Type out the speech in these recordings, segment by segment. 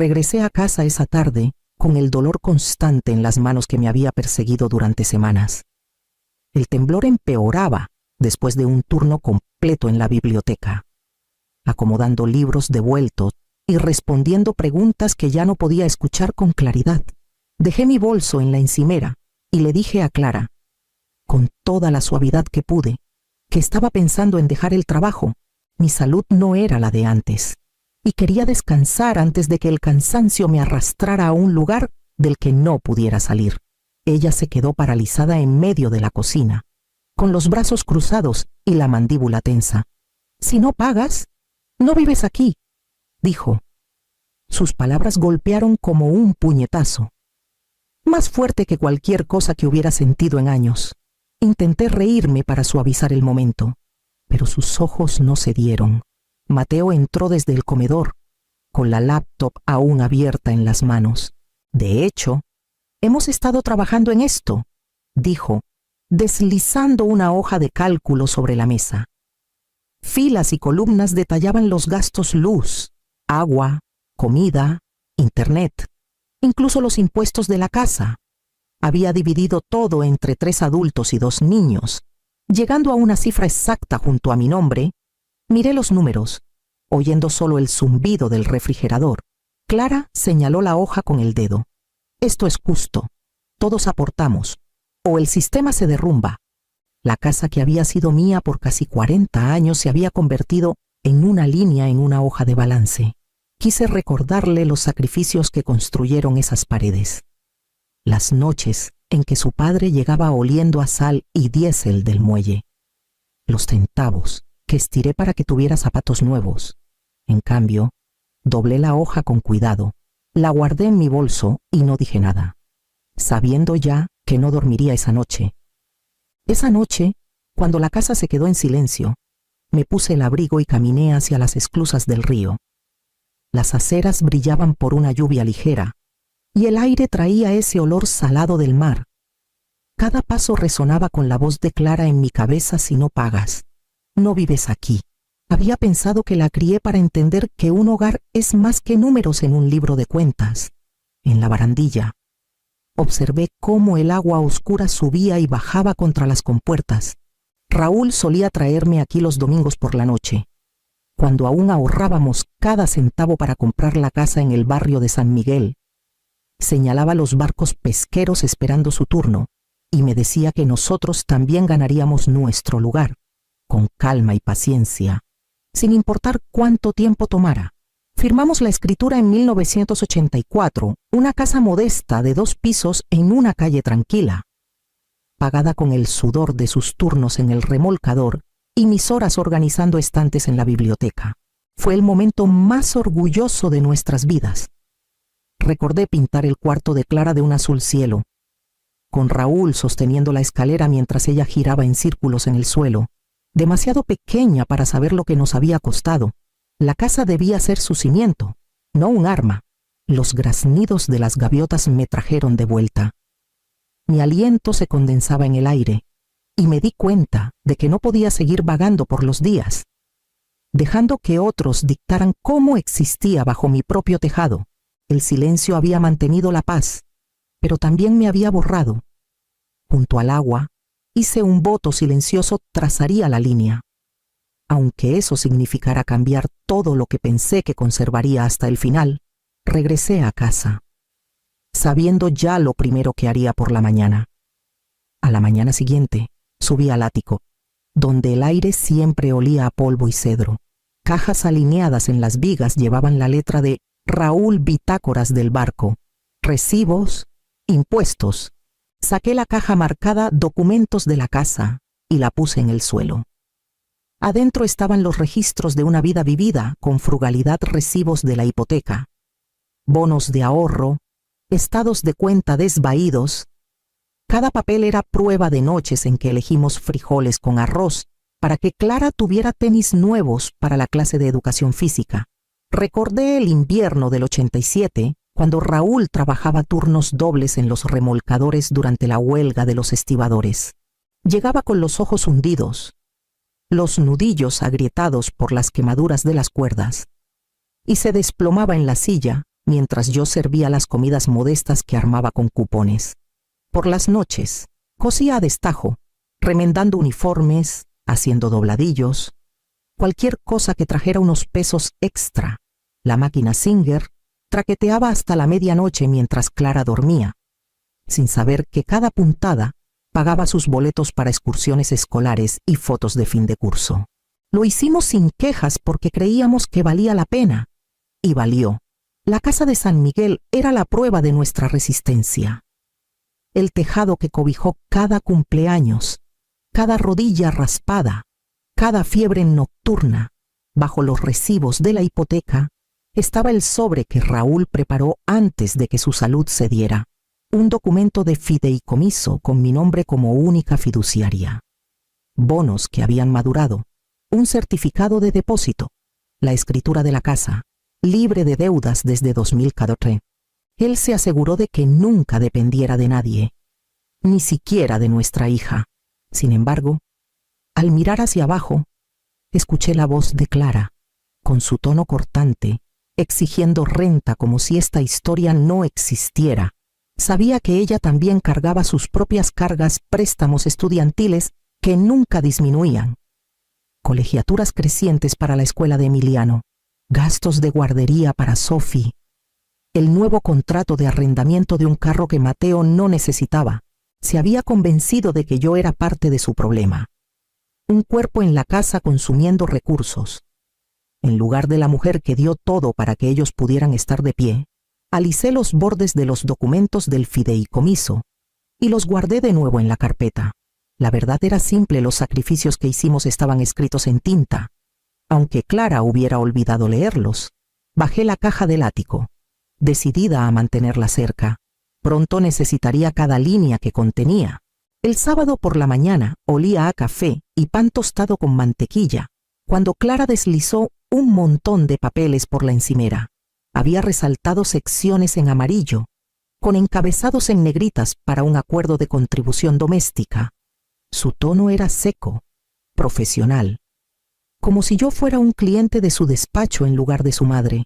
Regresé a casa esa tarde con el dolor constante en las manos que me había perseguido durante semanas. El temblor empeoraba después de un turno completo en la biblioteca, acomodando libros devueltos y respondiendo preguntas que ya no podía escuchar con claridad. Dejé mi bolso en la encimera y le dije a Clara, con toda la suavidad que pude, que estaba pensando en dejar el trabajo. Mi salud no era la de antes y quería descansar antes de que el cansancio me arrastrara a un lugar del que no pudiera salir. Ella se quedó paralizada en medio de la cocina, con los brazos cruzados y la mandíbula tensa. «Si no pagas, no vives aquí», dijo. Sus palabras golpearon como un puñetazo, más fuerte que cualquier cosa que hubiera sentido en años. Intenté reírme para suavizar el momento, pero sus ojos no cedieron. Mateo entró desde el comedor, con la laptop aún abierta en las manos. «De hecho, hemos estado trabajando en esto», dijo, deslizando una hoja de cálculo sobre la mesa. Filas y columnas detallaban los gastos: luz, agua, comida, internet, incluso los impuestos de la casa. Había dividido todo entre 3 adultos y 2 niños. Llegando a una cifra exacta junto a mi nombre, miré los números, oyendo solo el zumbido del refrigerador. Clara señaló la hoja con el dedo. «Esto es justo. Todos aportamos, o el sistema se derrumba». La casa que había sido mía por casi 40 años se había convertido en una línea en una hoja de balance. Quise recordarle los sacrificios que construyeron esas paredes. Las noches en que su padre llegaba oliendo a sal y diésel del muelle. Los centavos que estiré para que tuviera zapatos nuevos. En cambio, doblé la hoja con cuidado, la guardé en mi bolso y no dije nada, sabiendo ya que no dormiría esa noche. Esa noche, cuando la casa se quedó en silencio, me puse el abrigo y caminé hacia las esclusas del río. Las aceras brillaban por una lluvia ligera, y el aire traía ese olor salado del mar. Cada paso resonaba con la voz de Clara en mi cabeza: «Si no pagas, no vives aquí». Había pensado que la crié para entender que un hogar es más que números en un libro de cuentas. En la barandilla, observé cómo el agua oscura subía y bajaba contra las compuertas. Raúl solía traerme aquí los domingos por la noche, cuando aún ahorrábamos cada centavo para comprar la casa en el barrio de San Miguel. Señalaba los barcos pesqueros esperando su turno y me decía que nosotros también ganaríamos nuestro lugar, con calma y paciencia, sin importar cuánto tiempo tomara. Firmamos la escritura en 1984, una casa modesta de 2 pisos en una calle tranquila, pagada con el sudor de sus turnos en el remolcador y mis horas organizando estantes en la biblioteca. Fue el momento más orgulloso de nuestras vidas. Recordé pintar el cuarto de Clara de un azul cielo, con Raúl sosteniendo la escalera mientras ella giraba en círculos en el suelo, demasiado pequeña para saber lo que nos había costado. La casa debía ser su cimiento, no un arma. Los graznidos de las gaviotas me trajeron de vuelta. Mi aliento se condensaba en el aire y me di cuenta de que no podía seguir vagando por los días, dejando que otros dictaran cómo existía bajo mi propio tejado. El silencio había mantenido la paz, pero también me había borrado. Junto al agua, hice un voto silencioso: trazaría la línea, aunque eso significara cambiar todo lo que pensé que conservaría hasta el final. Regresé a casa, sabiendo ya lo primero que haría por la mañana. A la mañana siguiente, subí al ático, donde el aire siempre olía a polvo y cedro. Cajas alineadas en las vigas llevaban la letra de Raúl: bitácoras del barco, recibos, impuestos. Saqué la caja marcada documentos de la casa y la puse en el suelo. Adentro estaban los registros de una vida vivida con frugalidad: recibos de la hipoteca, bonos de ahorro, estados de cuenta desvaídos. Cada papel era prueba de noches en que elegimos frijoles con arroz para que Clara tuviera tenis nuevos para la clase de educación física. Recordé el invierno del 87, cuando Raúl trabajaba turnos dobles en los remolcadores durante la huelga de los estibadores. Llegaba con los ojos hundidos, los nudillos agrietados por las quemaduras de las cuerdas, y se desplomaba en la silla mientras yo servía las comidas modestas que armaba con cupones. Por las noches, cosía a destajo, remendando uniformes, haciendo dobladillos, cualquier cosa que trajera unos pesos extra. La máquina Singer traqueteaba hasta la medianoche mientras Clara dormía, sin saber que cada puntada pagaba sus boletos para excursiones escolares y fotos de fin de curso. Lo hicimos sin quejas porque creíamos que valía la pena, y valió. La casa de San Miguel era la prueba de nuestra resistencia. El tejado que cobijó cada cumpleaños, cada rodilla raspada, cada fiebre nocturna, bajo los recibos de la hipoteca, estaba el sobre que Raúl preparó antes de que su salud cediera. Un documento de fideicomiso con mi nombre como única fiduciaria. Bonos que habían madurado, un certificado de depósito, la escritura de la casa, libre de deudas desde 2014. Él se aseguró de que nunca dependiera de nadie, ni siquiera de nuestra hija. Sin embargo, al mirar hacia abajo, escuché la voz de Clara, con su tono cortante, exigiendo renta como si esta historia no existiera. Sabía que ella también cargaba sus propias cargas, préstamos estudiantiles que nunca disminuían, colegiaturas crecientes para la escuela de Emiliano, gastos de guardería para Sophie, el nuevo contrato de arrendamiento de un carro que Mateo no necesitaba. Se había convencido de que yo era parte de su problema. Un cuerpo en la casa consumiendo recursos. En lugar de la mujer que dio todo para que ellos pudieran estar de pie, alicé los bordes de los documentos del fideicomiso y los guardé de nuevo en la carpeta. La verdad era simple, los sacrificios que hicimos estaban escritos en tinta. Aunque Clara hubiera olvidado leerlos, bajé la caja del ático, decidida a mantenerla cerca. Pronto necesitaría cada línea que contenía. El sábado por la mañana olía a café y pan tostado con mantequilla, cuando Clara deslizó un montón de papeles por la encimera. Había resaltado secciones en amarillo, con encabezados en negritas para un acuerdo de contribución doméstica. Su tono era seco, profesional, como si yo fuera un cliente de su despacho en lugar de su madre.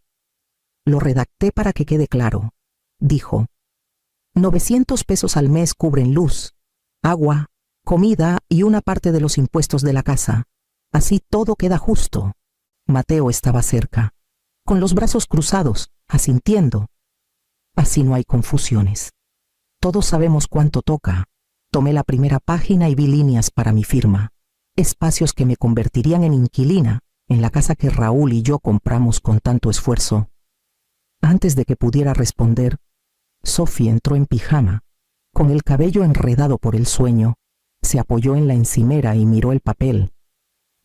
Lo redacté para que quede claro. Dijo: 900 pesos al mes cubren luz, agua, comida y una parte de los impuestos de la casa. Así todo queda justo. Mateo estaba cerca, con los brazos cruzados, asintiendo. Así no hay confusiones. Todos sabemos cuánto toca. Tomé la primera página y vi líneas para mi firma, espacios que me convertirían en inquilina en la casa que Raúl y yo compramos con tanto esfuerzo. Antes de que pudiera responder, Sophie entró en pijama, con el cabello enredado por el sueño, se apoyó en la encimera y miró el papel.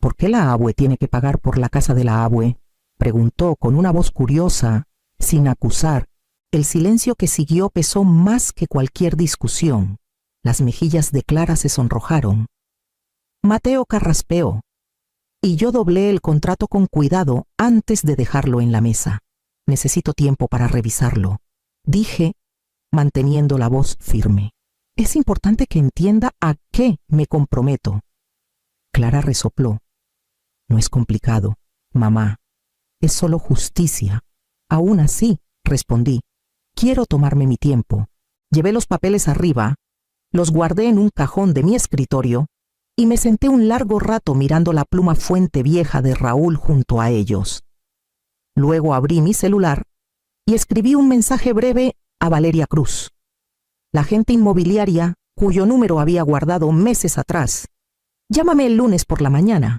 ¿Por qué la abue tiene que pagar por la casa de la abue?, preguntó con una voz curiosa, sin acusar. El silencio que siguió pesó más que cualquier discusión. Las mejillas de Clara se sonrojaron. Mateo carraspeó, y yo doblé el contrato con cuidado antes de dejarlo en la mesa. Necesito tiempo para revisarlo, dije, manteniendo la voz firme. Es importante que entienda a qué me comprometo. Clara resopló. No es complicado, mamá. Es solo justicia. Aún así, respondí, quiero tomarme mi tiempo. Llevé los papeles arriba, los guardé en un cajón de mi escritorio y me senté un largo rato mirando la pluma fuente vieja de Raúl junto a ellos. Luego abrí mi celular y escribí un mensaje breve a Valeria Cruz, la agente inmobiliaria cuyo número había guardado meses atrás. Llámame el lunes por la mañana.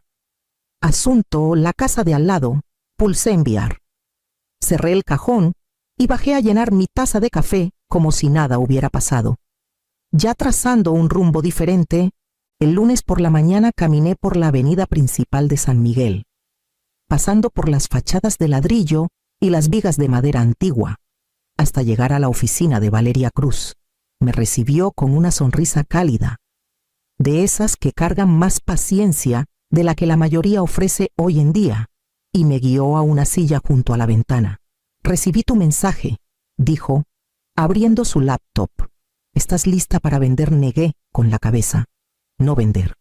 Asunto, la casa de al lado. Pulsé enviar. Cerré el cajón y bajé a llenar mi taza de café como si nada hubiera pasado. Ya trazando un rumbo diferente, el lunes por la mañana caminé por la avenida principal de San Miguel, pasando por las fachadas de ladrillo y las vigas de madera antigua, hasta llegar a la oficina de Valeria Cruz. Me recibió con una sonrisa cálida, de esas que cargan más paciencia de la que la mayoría ofrece hoy en día, y me guió a una silla junto a la ventana. Recibí tu mensaje, dijo, abriendo su laptop. ¿Estás lista para vender? Negué con la cabeza. No vender.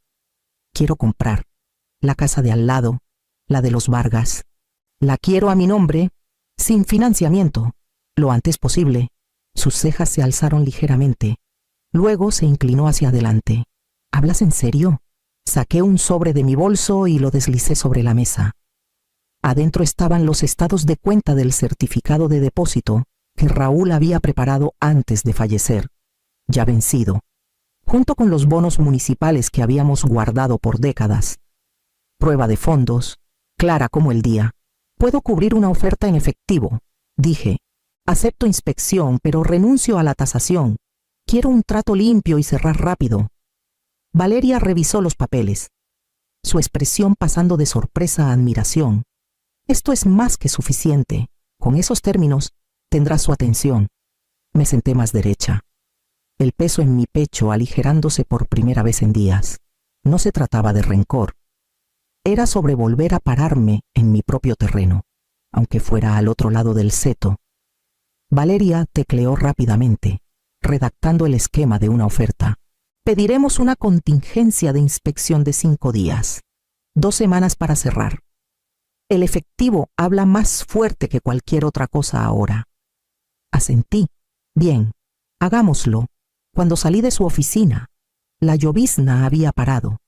Quiero comprar. La casa de al lado, la de los Vargas. La quiero a mi nombre, sin financiamiento. lo antes posible. Sus cejas se alzaron ligeramente. Luego se inclinó hacia adelante. ¿Hablas en serio? Saqué un sobre de mi bolso y lo deslicé sobre la mesa. Adentro estaban los estados de cuenta del certificado de depósito que Raúl había preparado antes de fallecer, ya vencido, junto con los bonos municipales que habíamos guardado por décadas. Prueba de fondos, clara como el día. Puedo cubrir una oferta en efectivo, dije. Acepto inspección, pero renuncio a la tasación. Quiero un trato limpio y cerrar rápido. Valeria revisó los papeles, su expresión pasando de sorpresa a admiración. Esto es más que suficiente. Con esos términos, tendrá su atención. Me senté más derecha, el peso en mi pecho aligerándose por primera vez en días. No se trataba de rencor. Era sobre volver a pararme en mi propio terreno, aunque fuera al otro lado del seto. Valeria tecleó rápidamente, redactando el esquema de una oferta. Pediremos una contingencia de inspección de 5 días, 2 semanas para cerrar. El efectivo habla más fuerte que cualquier otra cosa ahora. Asentí. Bien, hagámoslo. Cuando salí de su oficina, la llovizna había parado,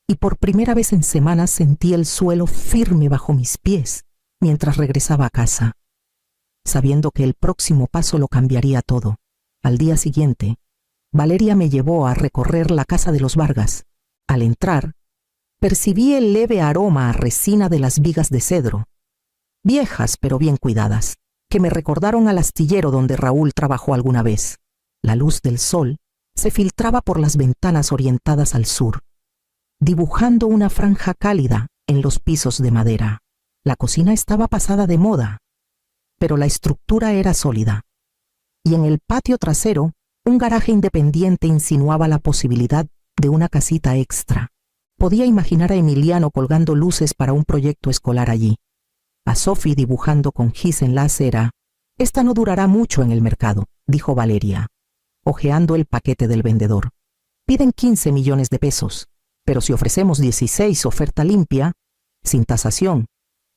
y por primera vez en semanas sentí el suelo firme bajo mis pies mientras regresaba a casa, sabiendo que el próximo paso lo cambiaría todo. Al día siguiente, Valeria me llevó a recorrer la casa de los Vargas. Al entrar, percibí el leve aroma a resina de las vigas de cedro, viejas pero bien cuidadas, que me recordaron al astillero donde Raúl trabajó alguna vez. La luz del sol se filtraba por las ventanas orientadas al sur, dibujando una franja cálida en los pisos de madera. La cocina estaba pasada de moda, pero la estructura era sólida. Y en el patio trasero, un garaje independiente insinuaba la posibilidad de una casita extra. Podía imaginar a Emiliano colgando luces para un proyecto escolar allí, a Sophie dibujando con gis en la acera. Esta no durará mucho en el mercado, dijo Valeria, hojeando el paquete del vendedor. Piden 15 millones de pesos, pero si ofrecemos 16 oferta limpia, sin tasación,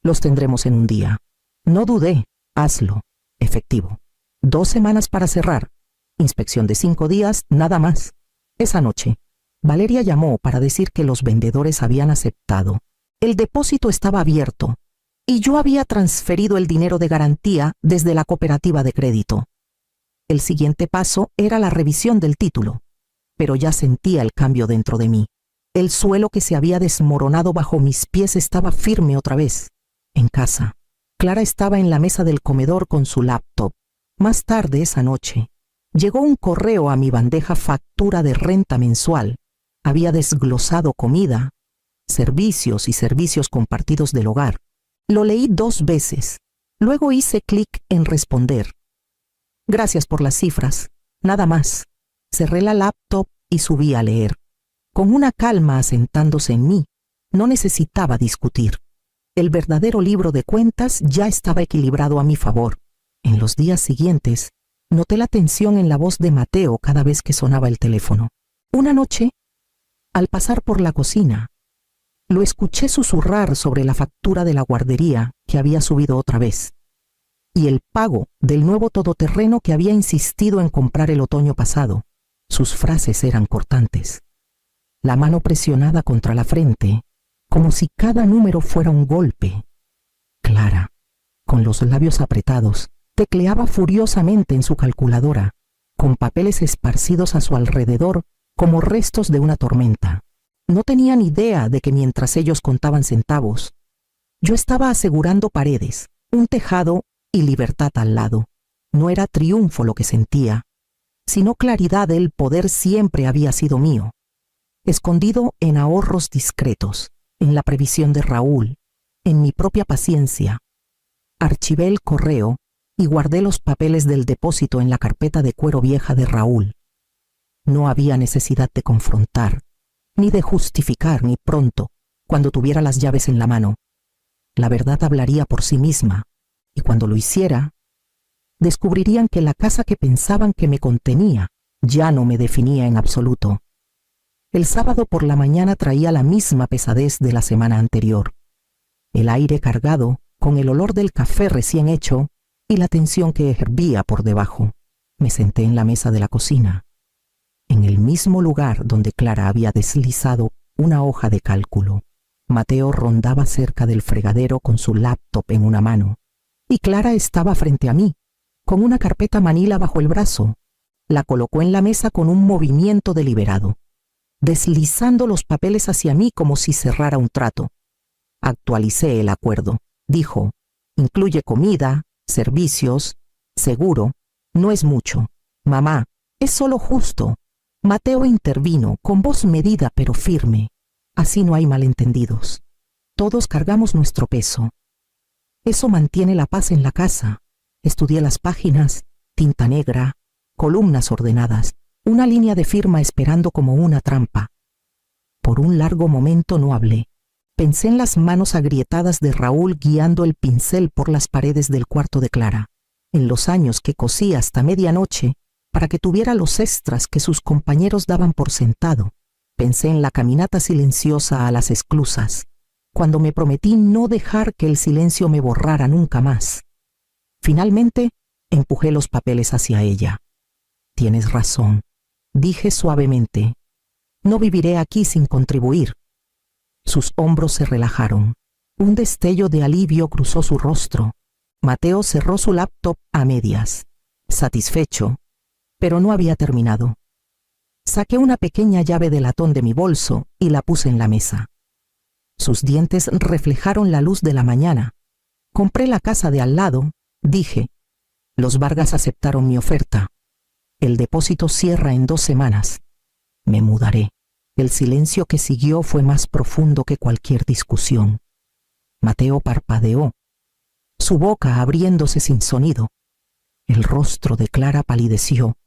los tendremos en un día. No dudé, hazlo, efectivo. 2 semanas para cerrar. Inspección de 5 días, nada más. Esa noche, Valeria llamó para decir que los vendedores habían aceptado. El depósito estaba abierto y yo había transferido el dinero de garantía desde la cooperativa de crédito. El siguiente paso era la revisión del título, pero ya sentía el cambio dentro de mí. El suelo que se había desmoronado bajo mis pies estaba firme otra vez. En casa, Clara estaba en la mesa del comedor con su laptop. Más tarde esa noche, llegó un correo a mi bandeja factura de renta mensual. Había desglosado comida, servicios y servicios compartidos del hogar. Lo leí 2 veces. Luego hice clic en responder. Gracias por las cifras. Nada más. Cerré la laptop y subí a leer. Con una calma asentándose en mí, no necesitaba discutir. El verdadero libro de cuentas ya estaba equilibrado a mi favor. En los días siguientes, noté la tensión en la voz de Mateo cada vez que sonaba el teléfono. Una noche, al pasar por la cocina, lo escuché susurrar sobre la factura de la guardería que había subido otra vez y el pago del nuevo todoterreno que había insistido en comprar el otoño pasado. Sus frases eran cortantes, la mano presionada contra la frente, como si cada número fuera un golpe. Clara, con los labios apretados, tecleaba furiosamente en su calculadora, con papeles esparcidos a su alrededor como restos de una tormenta. No tenían idea de que mientras ellos contaban centavos, yo estaba asegurando paredes, un tejado y libertad al lado. No era triunfo lo que sentía, sino claridad. El poder siempre había sido mío, escondido en ahorros discretos, en la previsión de Raúl, en mi propia paciencia. Archivé el correo y guardé los papeles del depósito en la carpeta de cuero vieja de Raúl. No había necesidad de confrontar, ni de justificar, ni pronto, cuando tuviera las llaves en la mano. La verdad hablaría por sí misma, y cuando lo hiciera, descubrirían que la casa que pensaban que me contenía ya no me definía en absoluto. El sábado por la mañana traía la misma pesadez de la semana anterior. El aire cargado, con el olor del café recién hecho, y la tensión que hervía por debajo. Me senté en la mesa de la cocina, en el mismo lugar donde Clara había deslizado una hoja de cálculo. Mateo rondaba cerca del fregadero con su laptop en una mano, y Clara estaba frente a mí, con una carpeta manila bajo el brazo. La colocó en la mesa con un movimiento deliberado, deslizando los papeles hacia mí como si cerrara un trato. Actualicé el acuerdo. Dijo, incluye comida, servicios, seguro. No es mucho. Mamá, es solo justo. Mateo intervino, con voz medida pero firme. Así no hay malentendidos. Todos cargamos nuestro peso. Eso mantiene la paz en la casa. Estudié las páginas, tinta negra, columnas ordenadas, una línea de firma esperando como una trampa. Por un largo momento no hablé. Pensé en las manos agrietadas de Raúl guiando el pincel por las paredes del cuarto de Clara, en los años que cosí hasta medianoche para que tuviera los extras que sus compañeros daban por sentado. Pensé en la caminata silenciosa a las esclusas, cuando me prometí no dejar que el silencio me borrara nunca más. Finalmente, empujé los papeles hacia ella. Tienes razón, dije suavemente. No viviré aquí sin contribuir. Sus hombros se relajaron. Un destello de alivio cruzó su rostro. Mateo cerró su laptop a medias, satisfecho, pero no había terminado. Saqué una pequeña llave de latón de mi bolso y la puse en la mesa. Sus dientes reflejaron la luz de la mañana. Compré la casa de al lado, dije. Los Vargas aceptaron mi oferta. El depósito cierra en 2 semanas. Me mudaré. El silencio que siguió fue más profundo que cualquier discusión. Mateo parpadeó, su boca abriéndose sin sonido. El rostro de Clara palideció,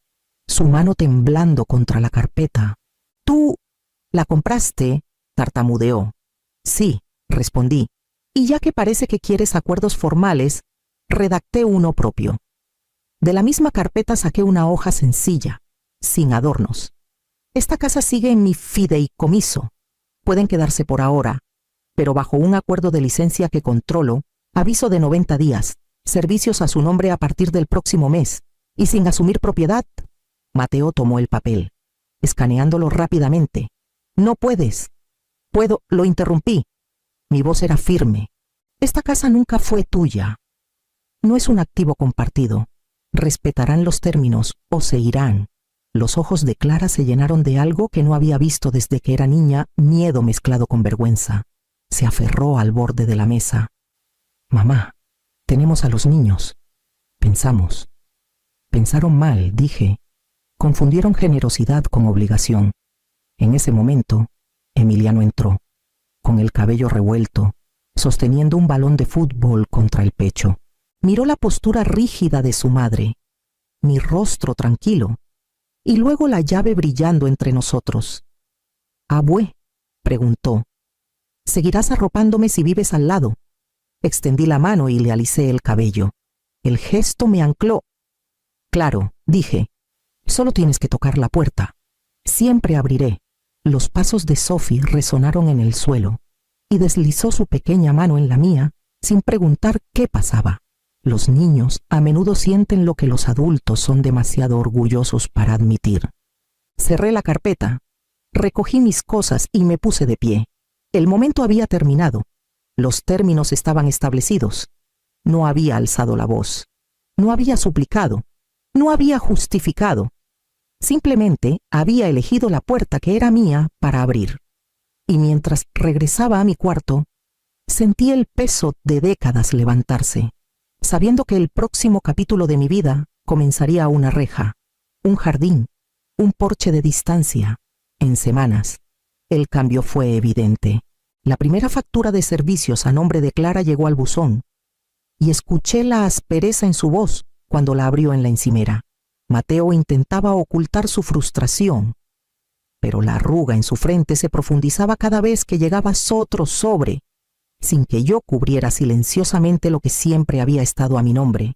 su mano temblando contra la carpeta. ¿Tú la compraste?, tartamudeó. Sí, respondí, y ya que parece que quieres acuerdos formales, redacté uno propio. De la misma carpeta saqué una hoja sencilla, sin adornos. Esta casa sigue en mi fideicomiso. Pueden quedarse por ahora, pero bajo un acuerdo de licencia que controlo, aviso de 90 días, servicios a su nombre a partir del próximo mes, y sin asumir propiedad. Mateo tomó el papel, escaneándolo rápidamente. No puedes. Puedo, lo interrumpí. Mi voz era firme. Esta casa nunca fue tuya. No es un activo compartido. Respetarán los términos o se irán. Los ojos de Clara se llenaron de algo que no había visto desde que era niña, miedo mezclado con vergüenza. Se aferró al borde de la mesa. Mamá, tenemos a los niños. Pensamos. Pensaron mal, dije. Confundieron generosidad con obligación. En ese momento, Emiliano entró, con el cabello revuelto, sosteniendo un balón de fútbol contra el pecho. Miró la postura rígida de su madre, mi rostro tranquilo, y luego la llave brillando entre nosotros. «Abue», preguntó, «¿seguirás arropándome si vives al lado?» Extendí la mano y le alicé el cabello. El gesto me ancló. «Claro», dije, «solo tienes que tocar la puerta. Siempre abriré». Los pasos de Sophie resonaron en el suelo, y deslizó su pequeña mano en la mía, sin preguntar qué pasaba. Los niños a menudo sienten lo que los adultos son demasiado orgullosos para admitir. Cerré la carpeta, recogí mis cosas y me puse de pie. El momento había terminado. Los términos estaban establecidos. No había alzado la voz. No había suplicado. No había justificado. Simplemente había elegido la puerta que era mía para abrir. Y mientras regresaba a mi cuarto, sentí el peso de décadas levantarse, sabiendo que el próximo capítulo de mi vida comenzaría una reja, un jardín, un porche de distancia. En semanas, el cambio fue evidente. La primera factura de servicios a nombre de Clara llegó al buzón, y escuché la aspereza en su voz cuando la abrió en la encimera. Mateo intentaba ocultar su frustración, pero la arruga en su frente se profundizaba cada vez que llegaba otro sobre, sin que yo cubriera silenciosamente lo que siempre había estado a mi nombre.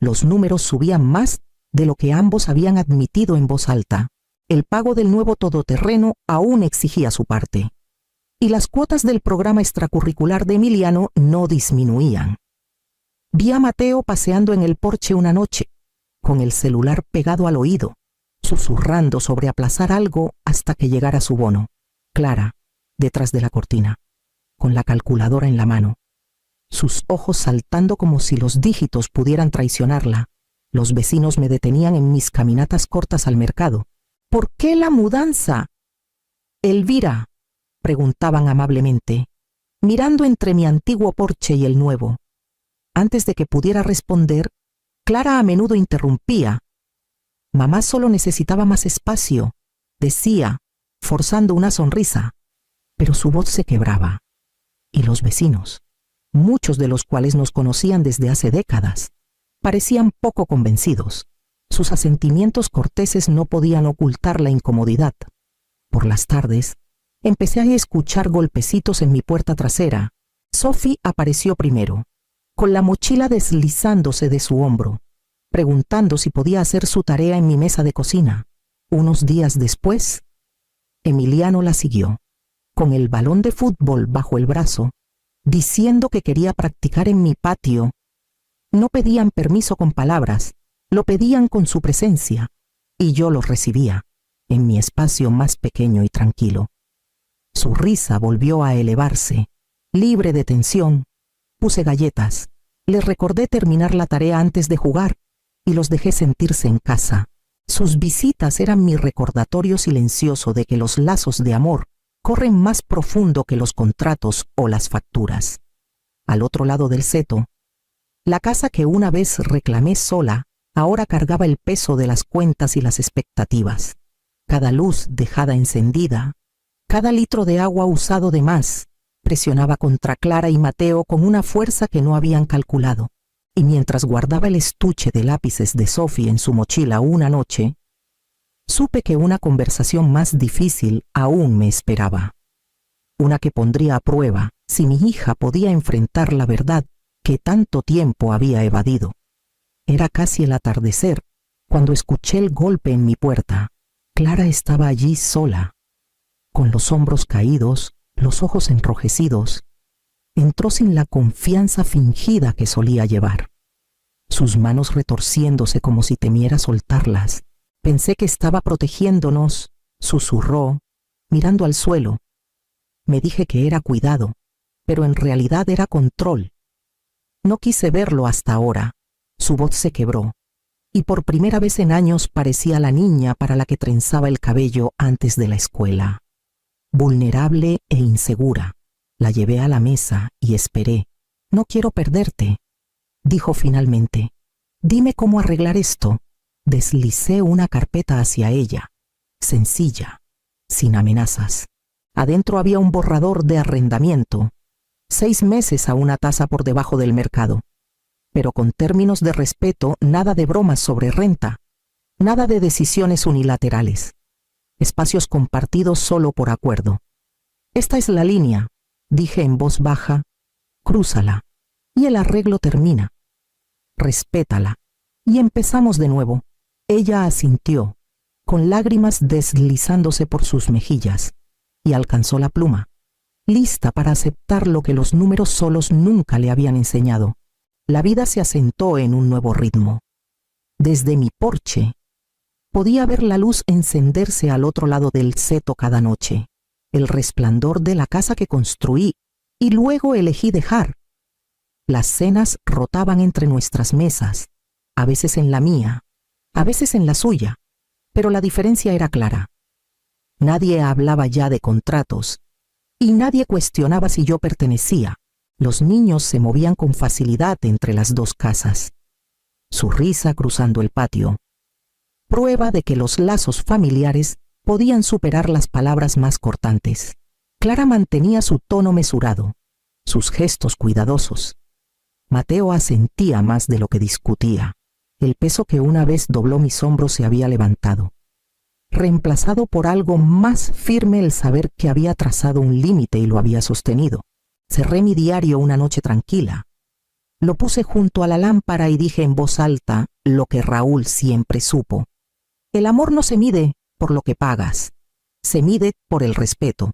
Los números subían más de lo que ambos habían admitido en voz alta. El pago del nuevo todoterreno aún exigía su parte, y las cuotas del programa extracurricular de Emiliano no disminuían. Vi a Mateo paseando en el porche una noche, con el celular pegado al oído, susurrando sobre aplazar algo hasta que llegara su bono. Clara, detrás de la cortina, con la calculadora en la mano, sus ojos saltando como si los dígitos pudieran traicionarla. Los vecinos me detenían en mis caminatas cortas al mercado. ¿Por qué la mudanza? Elvira, preguntaban amablemente, mirando entre mi antiguo porche y el nuevo. Antes de que pudiera responder, Clara a menudo interrumpía. Mamá solo necesitaba más espacio, decía, forzando una sonrisa, pero su voz se quebraba. Y los vecinos, muchos de los cuales nos conocían desde hace décadas, parecían poco convencidos. Sus asentimientos corteses no podían ocultar la incomodidad. Por las tardes, empecé a escuchar golpecitos en mi puerta trasera. Sophie apareció primero, con la mochila deslizándose de su hombro, preguntando si podía hacer su tarea en mi mesa de cocina. Unos días después, Emiliano la siguió, con el balón de fútbol bajo el brazo, diciendo que quería practicar en mi patio. No pedían permiso con palabras, lo pedían con su presencia, y yo los recibía, en mi espacio más pequeño y tranquilo. Su risa volvió a elevarse, libre de tensión. Puse galletas, les recordé terminar la tarea antes de jugar, y los dejé sentirse en casa. Sus visitas eran mi recordatorio silencioso de que los lazos de amor corren más profundo que los contratos o las facturas. Al otro lado del seto, la casa que una vez reclamé sola, ahora cargaba el peso de las cuentas y las expectativas. Cada luz dejada encendida, cada litro de agua usado de más, presionaba contra Clara y Mateo con una fuerza que no habían calculado. Y mientras guardaba el estuche de lápices de Sophie en su mochila una noche, supe que una conversación más difícil aún me esperaba. Una que pondría a prueba si mi hija podía enfrentar la verdad que tanto tiempo había evadido. Era casi el atardecer cuando escuché el golpe en mi puerta. Clara estaba allí sola, con los hombros caídos, los ojos enrojecidos. Entró sin la confianza fingida que solía llevar, sus manos retorciéndose como si temiera soltarlas. Pensé que estaba protegiéndonos, susurró, mirando al suelo. Me dije que era cuidado, pero en realidad era control. No quise verlo hasta ahora. Su voz se quebró, y por primera vez en años parecía la niña para la que trenzaba el cabello antes de la escuela. Vulnerable e insegura, la llevé a la mesa y esperé. No quiero perderte, dijo finalmente. Dime cómo arreglar esto. Deslicé una carpeta hacia ella, sencilla, sin amenazas. Adentro había un borrador de arrendamiento, 6 meses a una tasa por debajo del mercado, pero con términos de respeto, nada de bromas sobre renta, nada de decisiones unilaterales, espacios compartidos solo por acuerdo. Esta es la línea, dije en voz baja, crúzala, y el arreglo termina. Respétala. Y empezamos de nuevo. Ella asintió, con lágrimas deslizándose por sus mejillas, y alcanzó la pluma, lista para aceptar lo que los números solos nunca le habían enseñado. La vida se asentó en un nuevo ritmo. Desde mi porche, podía ver la luz encenderse al otro lado del seto cada noche, el resplandor de la casa que construí y luego elegí dejar. Las cenas rotaban entre nuestras mesas, a veces en la mía, a veces en la suya, pero la diferencia era clara. Nadie hablaba ya de contratos, y nadie cuestionaba si yo pertenecía. Los niños se movían con facilidad entre las dos casas. Su risa cruzando el patio, prueba de que los lazos familiares podían superar las palabras más cortantes. Clara mantenía su tono mesurado, sus gestos cuidadosos. Mateo asentía más de lo que discutía. El peso que una vez dobló mis hombros se había levantado, reemplazado por algo más firme, el saber que había trazado un límite y lo había sostenido. Cerré mi diario una noche tranquila. Lo puse junto a la lámpara y dije en voz alta lo que Raúl siempre supo. El amor no se mide por lo que pagas, se mide por el respeto.